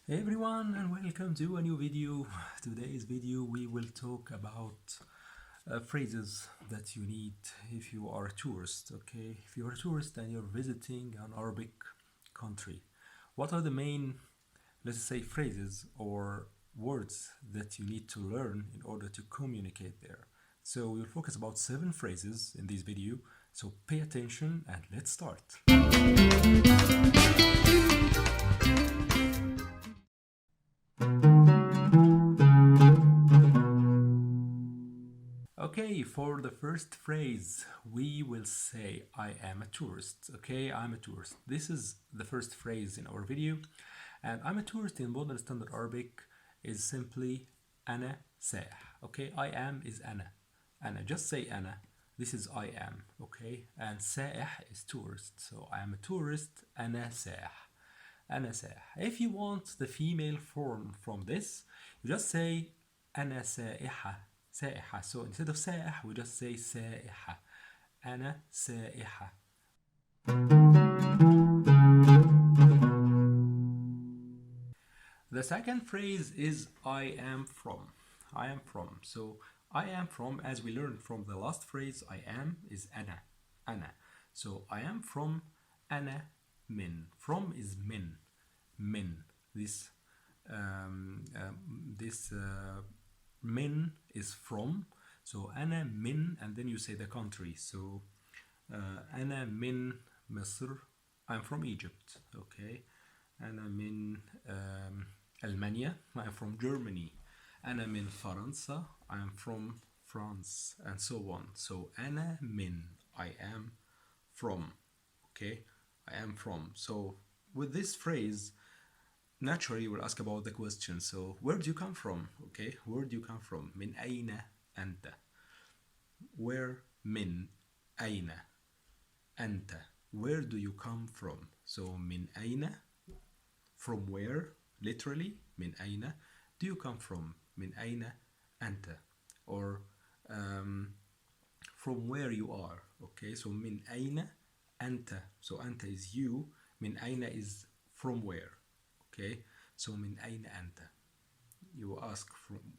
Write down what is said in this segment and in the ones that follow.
Hey everyone, and welcome to a new video. Today's video we will talk about phrases that you need if you are a tourist. Okay, if you're a tourist and you're visiting an Arabic country, what are the main, let's say, phrases or words that you need to learn in order to communicate there? So we'll focus about 7 phrases in this video, so pay attention and let's start. Okay, for the first phrase, we will say I am a tourist. Okay, I'm a tourist. This is the first phrase in our video. And I'm a tourist in modern standard Arabic is simply أنا سائح. Okay, I am is أنا. أنا, just say أنا. This is I am. Okay, and سائح is tourist. So I am a tourist. أنا سائح. أنا سائح. If you want the female form from this, you just say أنا سائحة. سائحة. So instead of سائح, we just say سائحة. أنا سائحة. The second phrase is I am from. I am from. So I am from, as we learned from the last phrase, I am is أنا. أنا. So I am from أنا من. From is min. Min. This min is from. So أنا من, and then you say the country. So أنا من مصر. I'm from Egypt. Okay. أنا من ألمانيا. I'm from Germany. أنا من فرنسا. I'm from France, and so on. So أنا من, I am from. Okay, I am from. So with this phrase, naturally we'll ask about the question. So where do you come from? Okay, where do you come from? من أين أنت? Where من أين أنت? Where do you come from? So من أين, from where, literally, من أين do you come from? من أين أنت? Or from where you are. Okay, so من أين أنت. So أنت is you. من أين is from where. Okay, so من أين أنت. You ask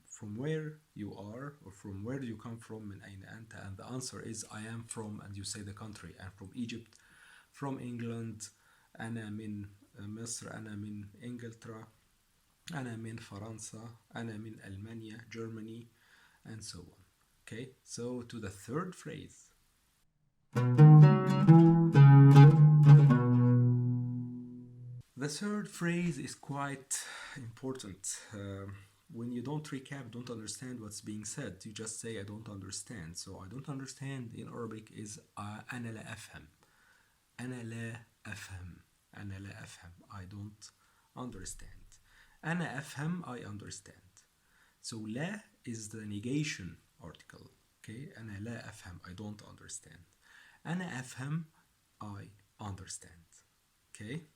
from where you are, or from where do you come from, من أين أنت, and the answer is I am from, and you say the country. I'm from Egypt, from England. أنا من مصر. أنا من إنجلترا. أنا من فرنسا. أنا من ألمانيا, Germany, and so on. Okay, so to the third phrase. The third phrase is quite important. When you don't recap, don't understand what's being said, you just say I don't understand. So I don't understand in Arabic is أنا لا أفهم. أنا لا أفهم. أنا لا أفهم. I don't understand. أنا أفهم, I understand. So لا is the negation article. Okay, أنا لا أفهم, I don't understand. أنا أفهم, I understand. Okay.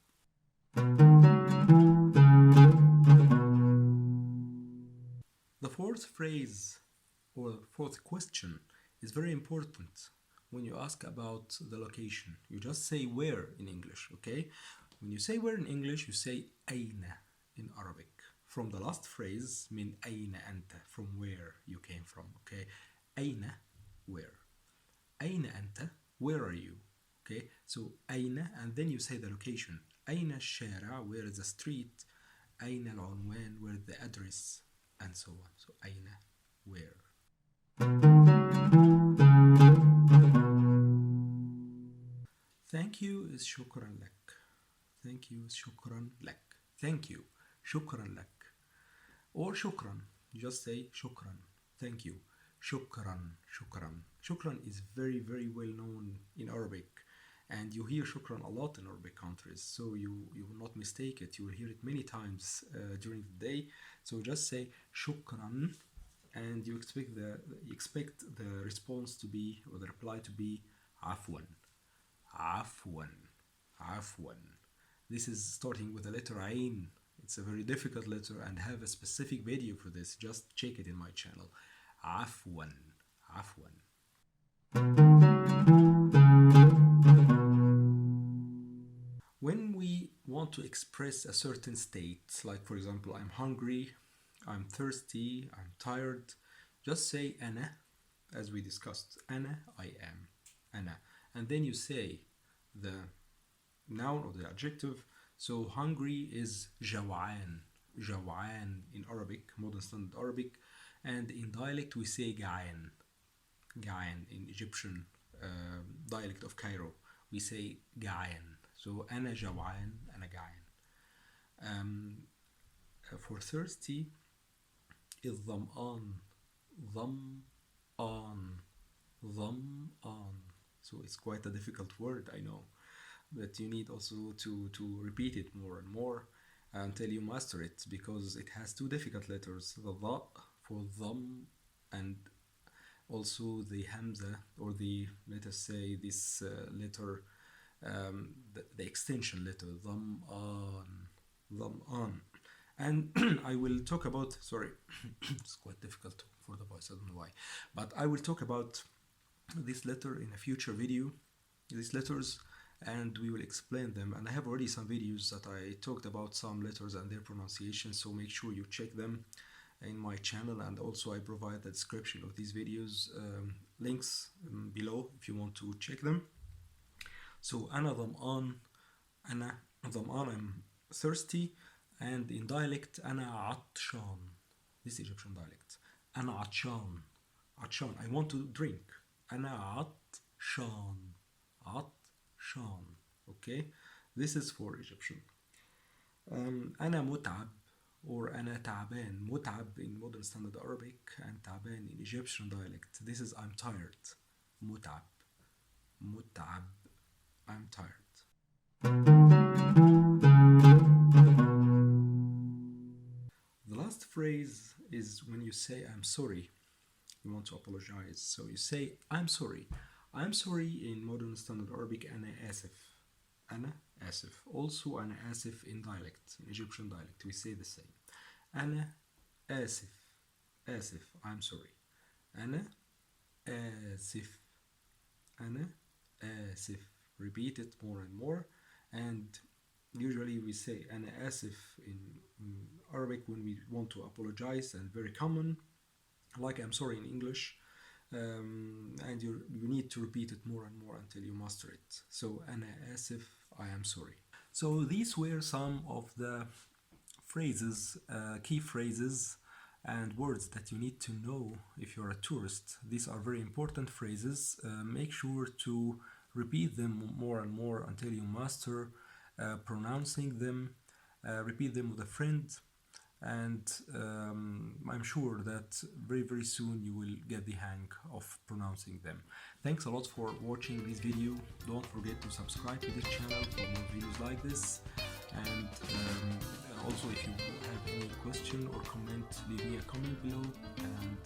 The fourth phrase or fourth question is very important when you ask about the location. You just say where in English, okay? When you say where in English, you say أين in Arabic. From the last phrase, من أين أنت, from where you came from, okay? أين, where. أين أنت, where are you? Okay, so أين, and then you say the location. أين الشارع, where is the street. أين العنوان, where is the address, and so on. So أين, where. Thank you is شكرا لك. Thank you is شكرا لك. Thank you, شكرا لك. Or شكرا, just say شكرا. Thank you. شكرا, شكرا. شكرا is very, very well known in Arabic. And you hear shukran a lot in Arabic countries, so you will not mistake it. You will hear it many times during the day. So just say shukran, and you expect the response to be, or the reply to be afwan, afwan, afwan. This is starting with the letter Ain. It's a very difficult letter, and have a specific video for this. Just check it in my channel. Afwan, afwan. want to express a certain state, like for example, I'm hungry, I'm thirsty, I'm tired, just say أنا, as we discussed. أنا, I am. أنا. And then you say the noun or the adjective. So hungry is جوعان. جوعان in Arabic, modern standard Arabic. And in dialect we say جعان. جعان in Egyptian dialect of Cairo. We say جعان. So أنا جوعان, أنا جعان. For thirsty is ظمآن. ظمآن. ظمآن. So it's quite a difficult word, I know. But you need also to repeat it more and more until you master it, because it has two difficult letters. The ظ for ظم, and also the hamza, or the, let us say, this letter, the extension letter, ظمآن. ظمآن. And I will talk about, sorry, it's quite difficult for the voice, I don't know why, but I will talk about this letter in a future video, these letters, and we will explain them. And I have already some videos that I talked about some letters and their pronunciation, so make sure you check them in my channel, and also I provide the description of these videos, links below if you want to check them. So أنا ظمآن. أنا ظمآن, I'm thirsty. And in dialect أنا عطشان, this Egyptian dialect. أنا عطشان. عطشان, I want to drink. أنا عطشان. عطشان. Okay, this is for Egyptian. أنا متعب, or أنا تعبان. متعب in modern standard Arabic, and تعبان in Egyptian dialect. This is I'm tired. متعب. متعب, I'm tired. The last phrase is when you say I'm sorry. You want to apologize, so you say I'm sorry. I'm sorry in modern standard Arabic, أنا آسف. أنا آسف. Also أنا آسف in dialect, in Egyptian dialect, we say the same. أنا آسف. آسف, I'm sorry. أنا آسف. أنا آسف. Repeat it more and more. And usually we say أنا آسف in Arabic when we want to apologize, and very common, like I'm sorry in English. And you need to repeat it more and more until you master it. So أنا آسف, I am sorry. So these were some of the phrases, key phrases and words that you need to know if you're a tourist. These are very important phrases. Make sure to repeat them more and more until you master pronouncing them. Repeat them with a friend, and I'm sure that very soon you will get the hang of pronouncing them. Thanks a lot for watching this video. Don't forget to subscribe to this channel for more videos like this, and also if you have any question or comment, leave me a comment below, and